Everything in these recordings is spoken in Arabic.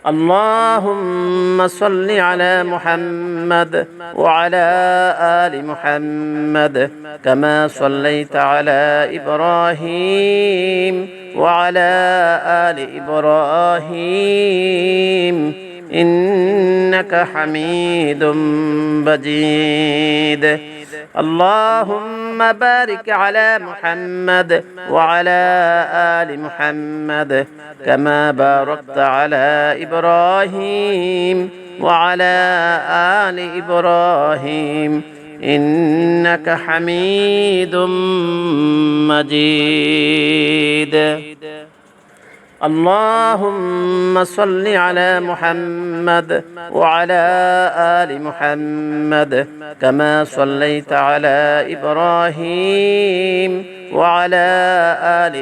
اللهم صل على محمد وعلى آل محمد كما صليت على إبراهيم وعلى آل إبراهيم إنك حميد مجيد. اللهم بارك على محمد وعلى آل محمد كما باركت على إبراهيم وعلى آل إبراهيم إنك حميد مجيد. اللهم صل على محمد وعلى آل محمد كما صليت على إبراهيم وعلى آل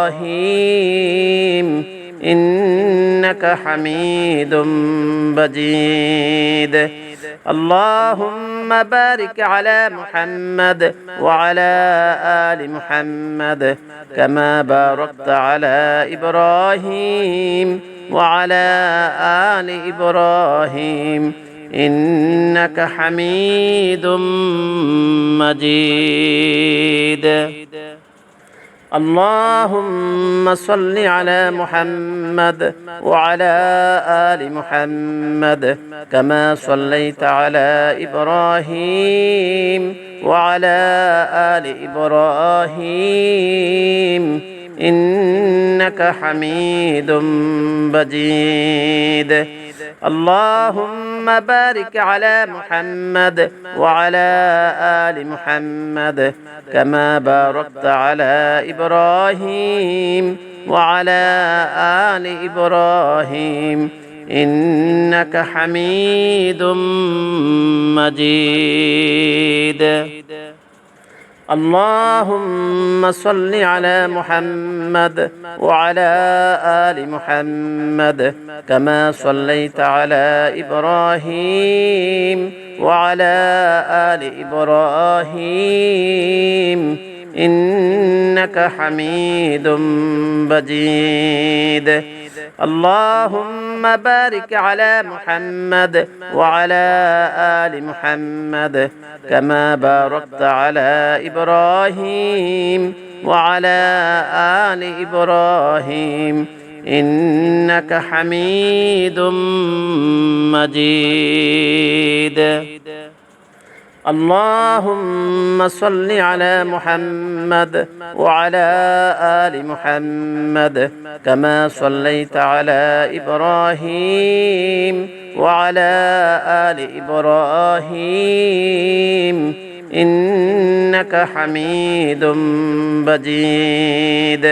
إبراهيم إنك حميد مجيد. اللهم بارك على محمد وعلى آل محمد كما باركت على إبراهيم وعلى آل إبراهيم إنك حميد مجيد. اللهم صل على محمد وعلى آل محمد كما صليت على إبراهيم وعلى آل إبراهيم إنك حميد مجيد. اللهم بارك على محمد وعلى آل محمد كما باركت على إبراهيم وعلى آل إبراهيم إنك حميد مجيد. اللهم صل على محمد وعلى آل محمد كما صليت على إبراهيم وعلى آل إبراهيم إنك حميد مجيد. اللهم بارك على محمد وعلى آل محمد كما باركت على إبراهيم وعلى آل إبراهيم إنك حميد مجيد. اللهم صل على محمد وعلى آل محمد كما صليت على إبراهيم وعلى آل إبراهيم إنك حميد مجيد.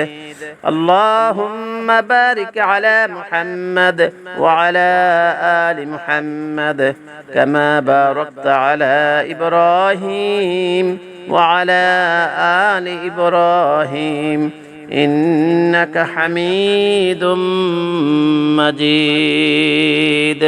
اللهم بارك على محمد وعلى آل محمد كما باركت على إبراهيم وعلى آل إبراهيم إنك حميد مجيد.